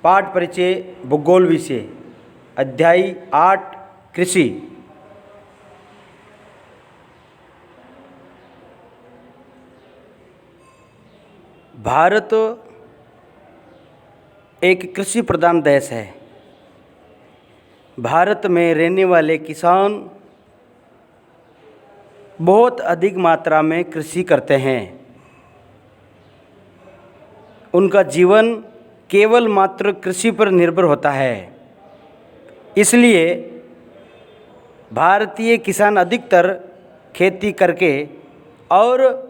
पाठ परिचय भूगोल विषय अध्याय 8 कृषि। भारत एक कृषि प्रधान देश है। भारत में रहने वाले किसान बहुत अधिक मात्रा में कृषि करते हैं। उनका जीवन केवल मात्र कृषि पर निर्भर होता है। इसलिए भारतीय किसान अधिकतर खेती करके और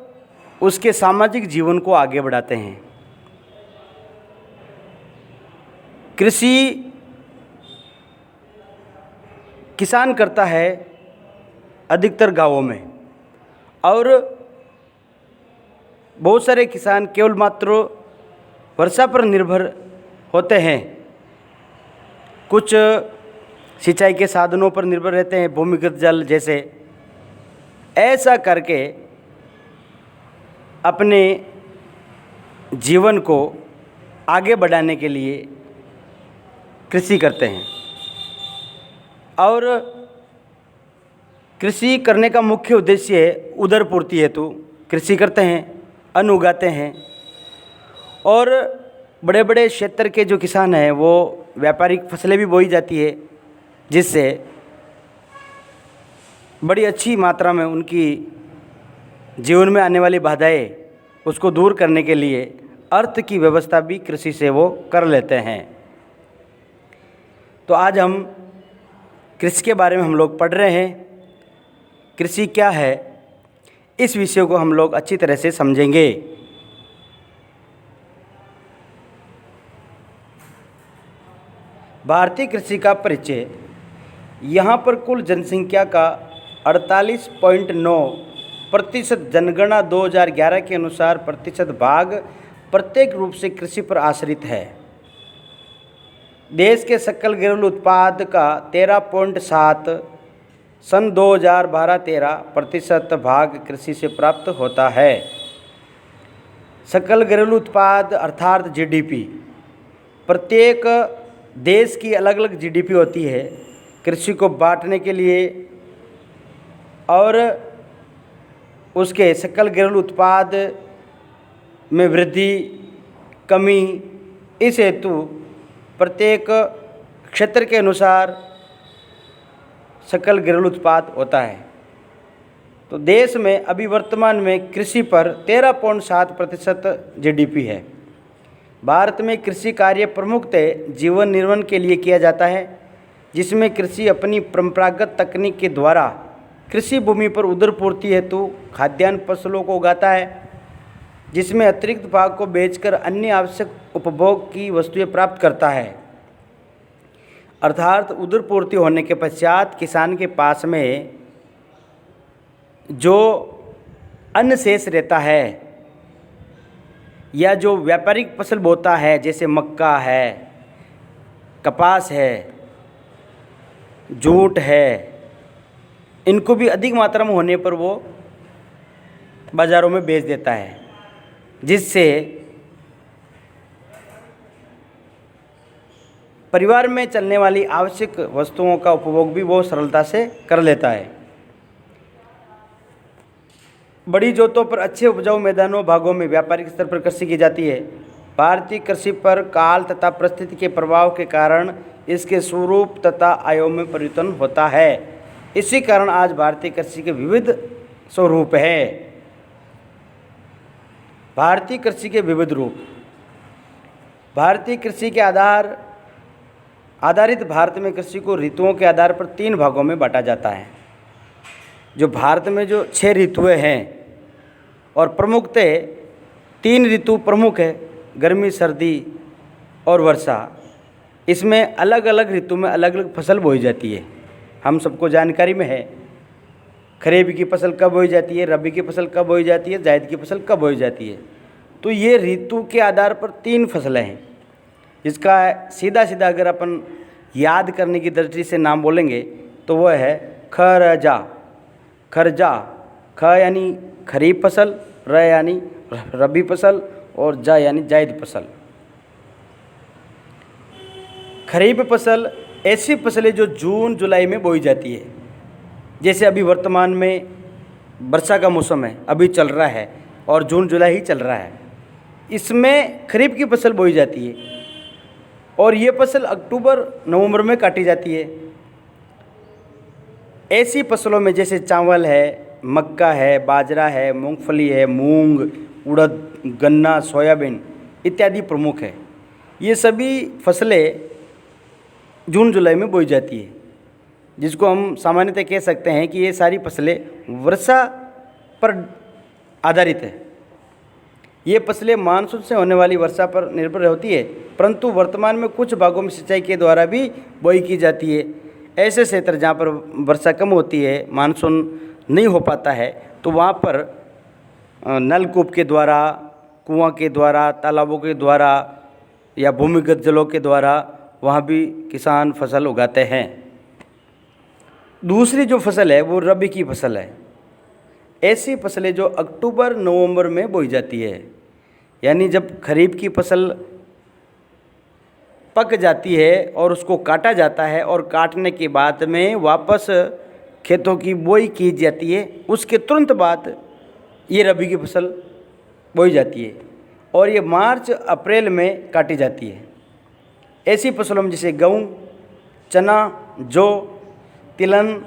उसके सामाजिक जीवन को आगे बढ़ाते हैं। कृषि किसान करता है अधिकतर गांवों में, और बहुत सारे किसान केवल मात्र वर्षा पर निर्भर होते हैं। कुछ सिंचाई के साधनों पर निर्भर रहते हैं, भूमिगत जल जैसे। ऐसा करके अपने जीवन को आगे बढ़ाने के लिए कृषि करते हैं। और कृषि करने का मुख्य उद्देश्य है उदर पूर्ति हेतु कृषि करते हैं, अन्न उगाते हैं। और बड़े बड़े क्षेत्र के जो किसान हैं वो व्यापारिक फसलें भी बोई जाती है, जिससे बड़ी अच्छी मात्रा में उनकी जीवन में आने वाली बाधाएं उसको दूर करने के लिए अर्थ की व्यवस्था भी कृषि से वो कर लेते हैं। तो आज हम कृषि के बारे में हम लोग पढ़ रहे हैं। कृषि क्या है, इस विषय को हम लोग अच्छी तरह से समझेंगे। भारतीय कृषि का परिचय। यहाँ पर कुल जनसंख्या का 48.9% जनगणना 2011 के अनुसार प्रतिशत भाग प्रत्येक रूप से कृषि पर आश्रित है। देश के सकल घरेलू उत्पाद का 13.7 सन 2012-13% भाग कृषि से प्राप्त होता है। सकल घरेलू उत्पाद अर्थात जीडीपी, प्रत्येक देश की अलग अलग जीडीपी होती है। कृषि को बांटने के लिए और उसके सकल घरेलू उत्पाद में वृद्धि कमी, इस हेतु प्रत्येक क्षेत्र के अनुसार सकल घरेलू उत्पाद होता है। तो देश में अभी वर्तमान में कृषि पर 13.7% जीडीपी है। भारत में कृषि कार्य प्रमुखतः जीवन निर्वहन के लिए किया जाता है, जिसमें कृषि अपनी परंपरागत तकनीक के द्वारा कृषि भूमि पर उदर पूर्ति हेतु खाद्यान्न फसलों को उगाता है, जिसमें अतिरिक्त भाग को बेचकर अन्य आवश्यक उपभोग की वस्तुएं प्राप्त करता है। अर्थात उदर पूर्ति होने के पश्चात किसान के पास में जो अन्न शेष रहता है या जो व्यापारिक फसल बोता है, जैसे मक्का है, कपास है, जूट है, इनको भी अधिक मात्रा में होने पर वो बाज़ारों में बेच देता है, जिससे परिवार में चलने वाली आवश्यक वस्तुओं का उपभोग भी वो सरलता से कर लेता है। बड़ी जोतों पर अच्छे उपजाऊ मैदानों भागों में व्यापारिक स्तर पर कृषि की जाती है। भारतीय कृषि पर काल तथा परिस्थिति के प्रभाव के कारण इसके स्वरूप तथा आयों में परिवर्तन होता है। इसी कारण आज भारतीय कृषि के विविध स्वरूप है। भारतीय कृषि के विविध रूप। भारतीय कृषि के आधारित भारत में कृषि को ऋतुओं के आधार पर 3 भागों में बांटा जाता है। जो भारत में जो 6 ऋतुएं हैं, और प्रमुखतः 3 ऋतु प्रमुख है, गर्मी, सर्दी और वर्षा। इसमें अलग अलग ऋतु में अलग अलग फसल बोई जाती है। हम सबको जानकारी में है खरीफ की फसल कब बोई जाती है, रबी की फसल कब बोई जाती है, जायद की फसल कब बोई जाती है। तो ये ऋतु के आधार पर 3 फसलें हैं, जिसका सीधा सीधा अगर अपन याद करने की दृष्टि से नाम बोलेंगे तो वह है खरजा। खरजा, ख यानी खरीफ फसल, र यानी रबी फसल और जा यानी जायद फसल। खरीफ फसल ऐसी फसलें जो जून जुलाई में बोई जाती है। जैसे अभी वर्तमान में वर्षा का मौसम है, अभी चल रहा है और जून जुलाई ही चल रहा है, इसमें खरीफ की फसल बोई जाती है और ये फसल अक्टूबर नवंबर में काटी जाती है। ऐसी फसलों में जैसे चावल है, मक्का है, बाजरा है, मूंगफली है, मूंग, उड़द, गन्ना, सोयाबीन इत्यादि प्रमुख है। ये सभी फसलें जून जुलाई में बोई जाती है, जिसको हम सामान्यतः कह सकते हैं कि ये सारी फसलें वर्षा पर आधारित है। ये फसलें मानसून से होने वाली वर्षा पर निर्भर होती है, परंतु वर्तमान में कुछ भागों में सिंचाई के द्वारा भी बोई की जाती है। ऐसे क्षेत्र जहाँ पर वर्षा कम होती है, मानसून नहीं हो पाता है, तो वहाँ पर नलकूप के द्वारा, कुआं के द्वारा, तालाबों के द्वारा या भूमिगत जलों के द्वारा वहाँ भी किसान फसल उगाते हैं। दूसरी जो फसल है वो रबी की फसल है। ऐसी फसलें जो अक्टूबर नवंबर में बोई जाती है, यानी जब खरीफ की फसल पक जाती है और उसको काटा जाता है और काटने के बाद में वापस खेतों की बोई की जाती है, उसके तुरंत बाद ये रबी की फसल बोई जाती है और ये मार्च अप्रैल में काटी जाती है। ऐसी फसलों में जैसे गेहूँ, चना, जौ, तिलहन,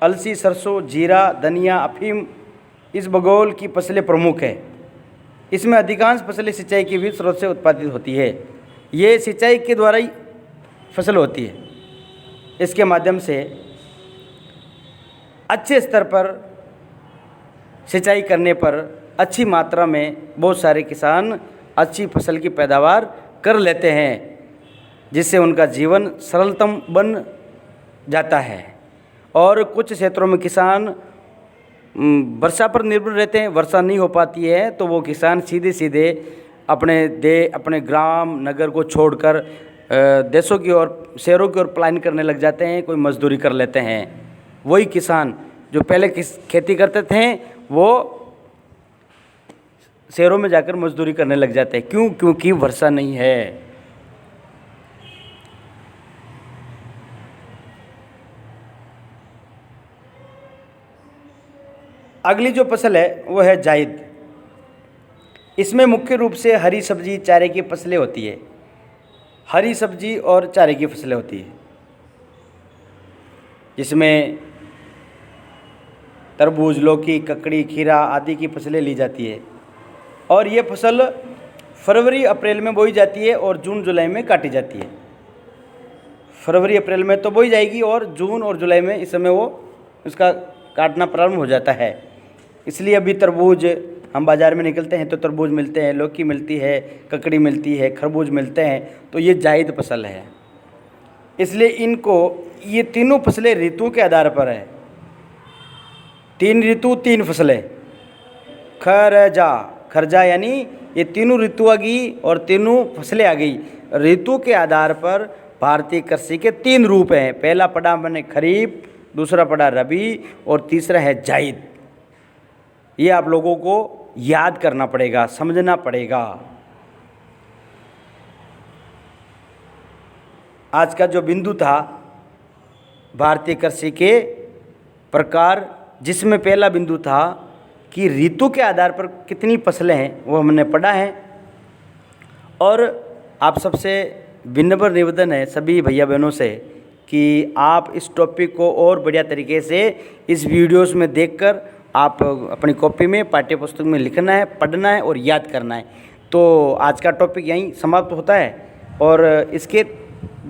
अलसी, सरसों, जीरा, धनिया, अफीम, इसबगोल की फसलें प्रमुख है। इसमें अधिकांश फसलें सिंचाई के भी स्रोत से उत्पादित होती है। ये सिंचाई के द्वारा ही फसल होती है। इसके माध्यम से अच्छे स्तर पर सिंचाई करने पर अच्छी मात्रा में बहुत सारे किसान अच्छी फसल की पैदावार कर लेते हैं, जिससे उनका जीवन सरलतम बन जाता है। और कुछ क्षेत्रों में किसान वर्षा पर निर्भर रहते हैं, वर्षा नहीं हो पाती है तो वो किसान सीधे सीधे अपने ग्राम नगर को छोड़कर देशों की ओर, शहरों की ओर पलायन करने लग जाते हैं, कोई मजदूरी कर लेते हैं। वही किसान जो पहले खेती करते थे वो शहरों में जाकर मजदूरी करने लग जाते हैं। क्यों? क्योंकि वर्षा नहीं है। अगली जो फसल है वो है जायद। इसमें मुख्य रूप से हरी सब्जी, चारे की फसलें होती है। हरी सब्जी और चारे की फसलें होती है, जिसमें तरबूज, लौकी, ककड़ी, खीरा आदि की फसलें ली जाती है और ये फसल फरवरी अप्रैल में बोई जाती है और जून जुलाई में काटी जाती है। फरवरी अप्रैल में तो बोई जाएगी और जून और जुलाई में इस समय वो उसका काटना प्रारंभ हो जाता है। इसलिए अभी तरबूज हम बाज़ार में निकलते हैं तो तरबूज मिलते हैं, लौकी मिलती है, ककड़ी मिलती है, खरबूज मिलते हैं, तो ये जायद फसल है। इसलिए इनको, ये तीनों फसलें ऋतु के आधार पर है। 3 ऋतु 3 फसलें। खरजा यानी ये तीनों ऋतु आ गई और तीनों फसलें आ गई। ऋतु के आधार पर भारतीय कृषि के 3 रूप हैं। पहला पड़ा मैंने खरीफ, दूसरा पड़ा रबी और तीसरा है जायद। ये आप लोगों को याद करना पड़ेगा, समझना पड़ेगा। आज का जो बिंदु था भारतीय कृषि के प्रकार, जिसमें पहला बिंदु था कि ऋतु के आधार पर कितनी फसलें हैं, वो हमने पढ़ा है। और आप सबसे विनम्र निवेदन है सभी भैया बहनों से कि आप इस टॉपिक को और बढ़िया तरीके से इस वीडियोस में देखकर आप अपनी कॉपी में, पाठ्य पुस्तक में लिखना है, पढ़ना है और याद करना है। तो आज का टॉपिक यहीं समाप्त होता है और इसके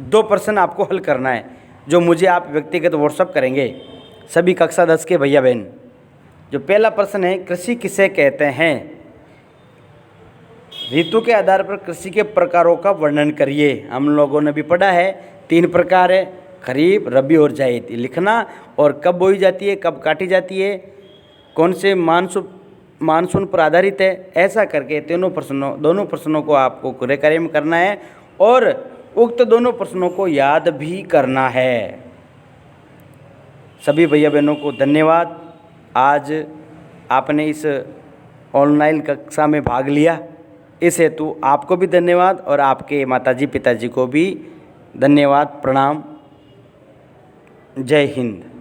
2 प्रश्न आपको हल करना है, जो मुझे आप व्यक्तिगत व्हाट्सएप करेंगे, सभी कक्षा 10 के भैया बहन। जो पहला प्रश्न है, कृषि किसे कहते हैं? ऋतु के आधार पर कृषि के प्रकारों का वर्णन करिए। हम लोगों ने भी पढ़ा है 3 प्रकार है, खरीफ, रबी और जायद। लिखना और कब बोई जाती है, कब काटी जाती है, कौन से मानसून पर आधारित है, ऐसा करके दोनों प्रश्नों को आपको कार्य में करना है और उक्त दोनों प्रश्नों को याद भी करना है। सभी भैया बहनों को धन्यवाद। आज आपने इस ऑनलाइन कक्षा में भाग लिया, इस हेतु आपको भी धन्यवाद और आपके माताजी पिताजी को भी धन्यवाद, प्रणाम, जय हिंद।